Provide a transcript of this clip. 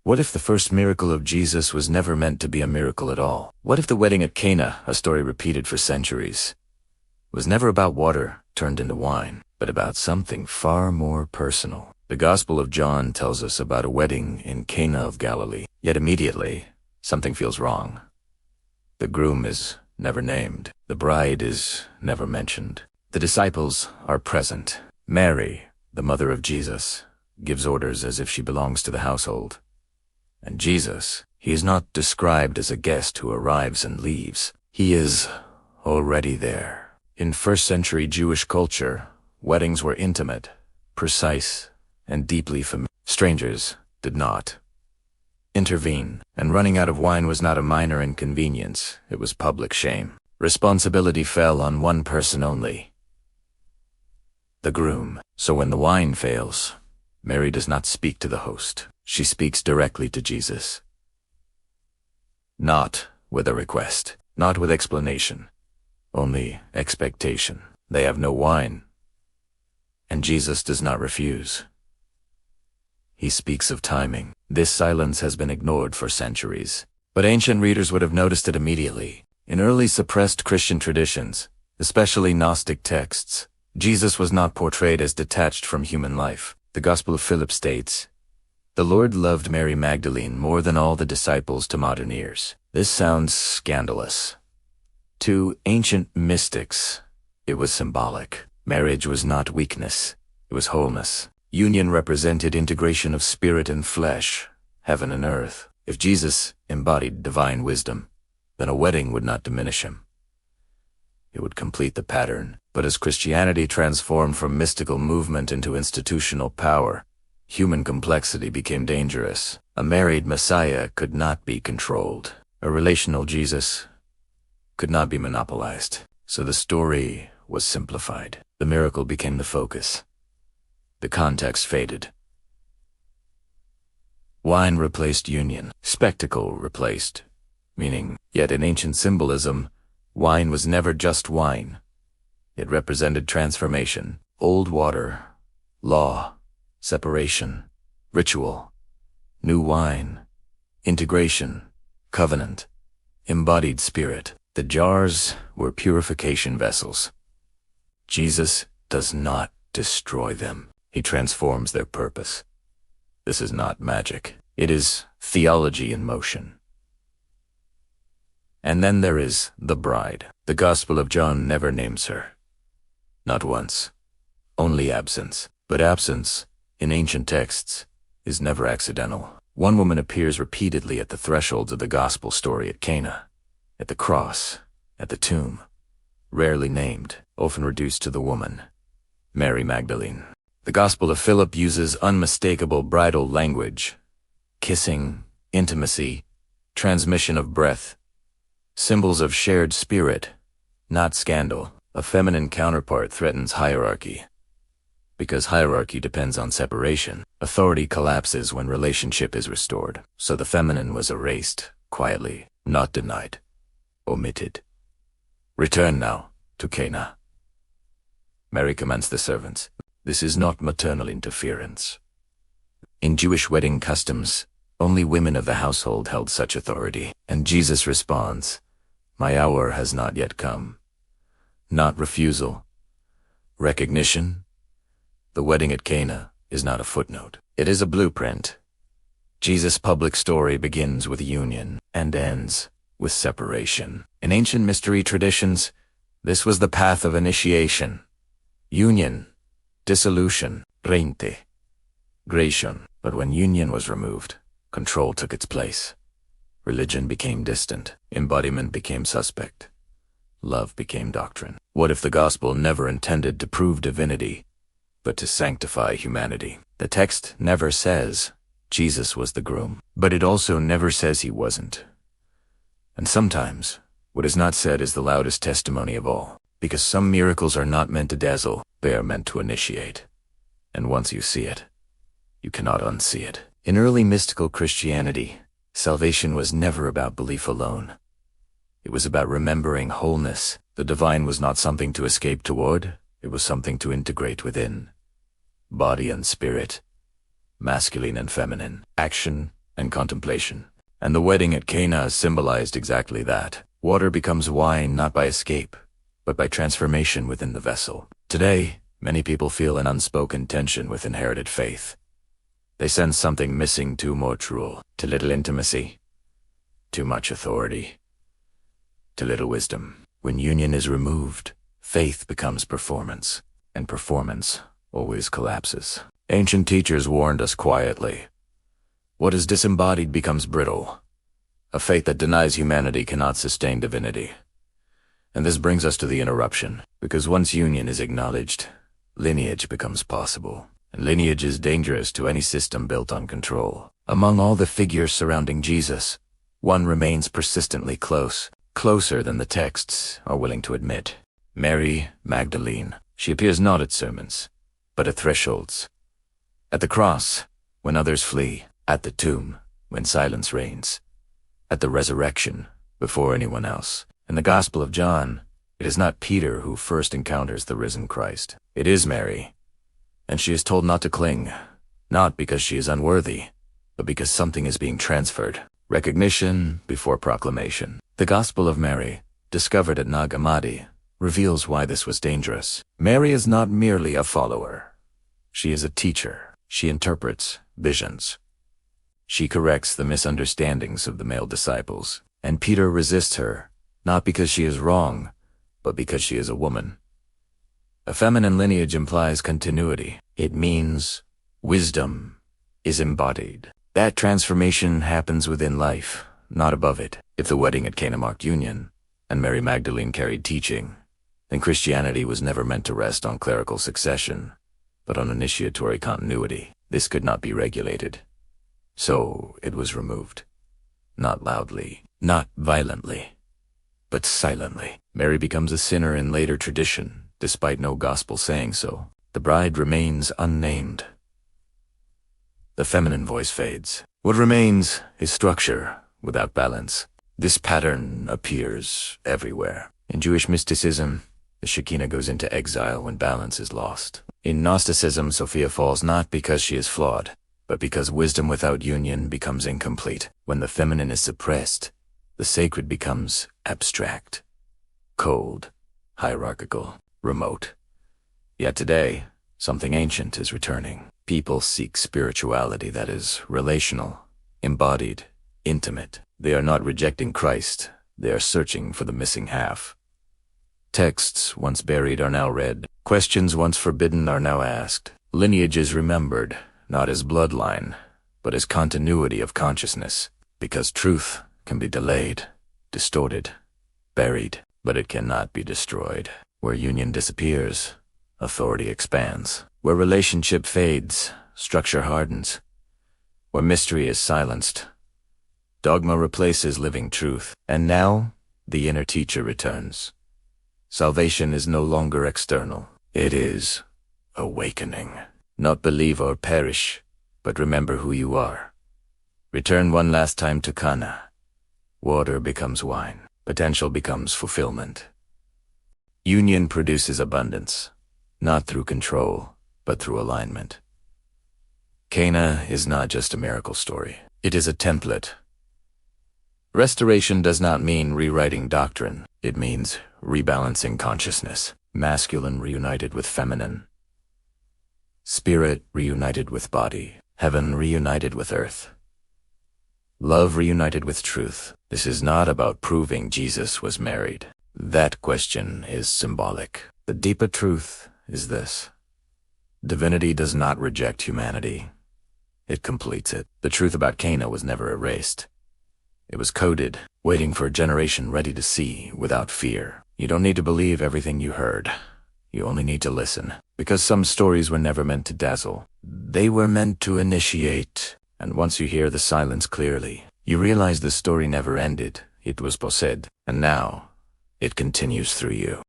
What if the first miracle of Jesus was never meant to be a miracle at all? What if the wedding at Cana, a story repeated for centuries, was never about water turned into wine, but about something far more personal? The Gospel of John tells us about a wedding in Cana of Galilee, yet immediately something feels wrong. The groom is never named. The bride is never mentioned. The disciples are present. Mary, the mother of Jesus, gives orders as if she belongs to the household. And Jesus, he is not described as a guest who arrives and leaves. He is already there. In first-century Jewish culture, weddings were intimate, precise, and deeply familiar. Strangers did not intervene, and running out of wine was not a minor inconvenience, it was public shame. Responsibility fell on one person only, the groom. So when the wine fails, Mary does not speak to the host. She speaks directly to Jesus. Not with a request, not with explanation, only expectation. They have no wine, and Jesus does not refuse. He speaks of timing. This silence has been ignored for centuries, but ancient readers would have noticed it immediately. In early suppressed Christian traditions, especially Gnostic texts, Jesus was not portrayed as detached from human life. The Gospel of Philip states, "The Lord loved Mary Magdalene more than all the disciples" to modern ears. This sounds scandalous. To ancient mystics, it was symbolic. Marriage was not weakness, it was wholeness. Union represented integration of spirit and flesh, heaven and earth. If Jesus embodied divine wisdom, then a wedding would not diminish him. It would complete the pattern. But as Christianity transformed from mystical movement into institutional power, human complexity became dangerous. A married Messiah could not be controlled. A relational Jesus could not be monopolized. So the story was simplified. The miracle became the focus. The context faded. Wine replaced union. Spectacle replaced meaning. Yet in ancient symbolism, wine was never just wine. It represented transformation, old water, law, separation, ritual, new wine, integration, covenant, embodied spirit. The jars were purification vessels. Jesus does not destroy them. He transforms their purpose. This is not magic. It is theology in motion. And then there is the bride. The Gospel of John never names her. Not once. Only absence. But absence, in ancient texts, is never accidental. One woman appears repeatedly at the thresholds of the Gospel story at Cana, at the cross, at the tomb. Rarely named, often reduced to the woman, Mary Magdalene. The Gospel of Philip uses unmistakable bridal language. Kissing, intimacy, transmission of breath. Symbols of shared spirit, not scandal. A feminine counterpart threatens hierarchy. Because hierarchy depends on separation, authority collapses when relationship is restored. So the feminine was erased, quietly, not denied, omitted. Return now to Cana. Mary commands the servants. This is not maternal interference. In Jewish wedding customs, only women of the household held such authority. And Jesus responds, "My hour has not yet come." Not refusal. Recognition. The wedding at Cana is not a footnote. It is a blueprint. Jesus' public story begins with union and ends with separation. In ancient mystery traditions, this was the path of initiation. Union, dissolution, reintegration. But when union was removed, control took its place. Religion became distant. Embodiment became suspect. Love became doctrine. What if the gospel never intended to prove divinity, but to sanctify humanity? The text never says Jesus was the groom, but it also never says he wasn't. And sometimes, what is not said is the loudest testimony of all, because some miracles are not meant to dazzle, they are meant to initiate. And once you see it, you cannot unsee it. In early mystical Christianity, salvation was never about belief alone. It was about remembering wholeness. The divine was not something to escape toward, it was something to integrate within. Body and spirit, masculine and feminine, action and contemplation. And the wedding at Cana symbolized exactly that. Water becomes wine not by escape, but by transformation within the vessel. Today, many people feel an unspoken tension with inherited faith. They sense something missing: too much rule, too little intimacy, too much authority, too little wisdom. When union is removed, faith becomes performance, and performance always collapses. Ancient teachers warned us quietly. What is disembodied becomes brittle. A faith that denies humanity cannot sustain divinity. And this brings us to the interruption, because once union is acknowledged, lineage becomes possible. And lineage is dangerous to any system built on control. Among all the figures surrounding Jesus, one remains persistently close, closer than the texts are willing to admit. Mary Magdalene. She appears not at sermons, but at thresholds. At the cross, when others flee. At the tomb, when silence reigns. At the resurrection, before anyone else. In the Gospel of John, it is not Peter who first encounters the risen Christ. It is Mary. And she is told not to cling, not because she is unworthy, but because something is being transferred. Recognition before proclamation. The Gospel of Mary, discovered at Hammadi, reveals why this was dangerous. Mary is not merely a follower. She is a teacher. She interprets visions. She corrects the misunderstandings of the male disciples. And Peter resists her, not because she is wrong, but because she is a woman. A feminine lineage implies continuity. It means wisdom is embodied. That transformation happens within life, not above it. If the wedding at Cana marked union, and Mary Magdalene carried teaching, then Christianity was never meant to rest on clerical succession, but on initiatory continuity. This could not be regulated. So it was removed. Not loudly, not violently, but silently. Mary becomes a sinner in later tradition, despite no gospel saying so. The bride remains unnamed. The feminine voice fades. What remains is structure without balance. This pattern appears everywhere. In Jewish mysticism, the Shekinah goes into exile when balance is lost. In Gnosticism, Sophia falls not because she is flawed, but because wisdom without union becomes incomplete. When the feminine is suppressed, the sacred becomes abstract, cold, hierarchical, remote. Yet today, something ancient is returning. People seek spirituality that is relational, embodied, intimate. They are not rejecting Christ, they are searching for the missing half. Texts once buried are now read. Questions once forbidden are now asked. Lineage is remembered, not as bloodline, but as continuity of consciousness, because truth can be delayed, distorted, buried, but it cannot be destroyed. Where union disappears, authority expands. Where relationship fades, structure hardens. Where mystery is silenced, dogma replaces living truth. And now, the inner teacher returns. Salvation is no longer external. It is awakening. Not believe or perish, but remember who you are. Return one last time to Cana. Water becomes wine. Potential becomes fulfillment. Union produces abundance, not through control, but through alignment. Cana is not just a miracle story. It is a template. Restoration does not mean rewriting doctrine. It means rebalancing consciousness. Masculine reunited with feminine. Spirit reunited with body. Heaven reunited with earth. Love reunited with truth. This is not about proving Jesus was married. That question is symbolic. The deeper truth is this. Divinity does not reject humanity. It completes it. The truth about Cana was never erased. It was coded, waiting for a generation ready to see without fear. You don't need to believe everything you heard. You only need to listen. Because some stories were never meant to dazzle. They were meant to initiate. And once you hear the silence clearly, you realize the story never ended. It was possessed. And now, it continues through you.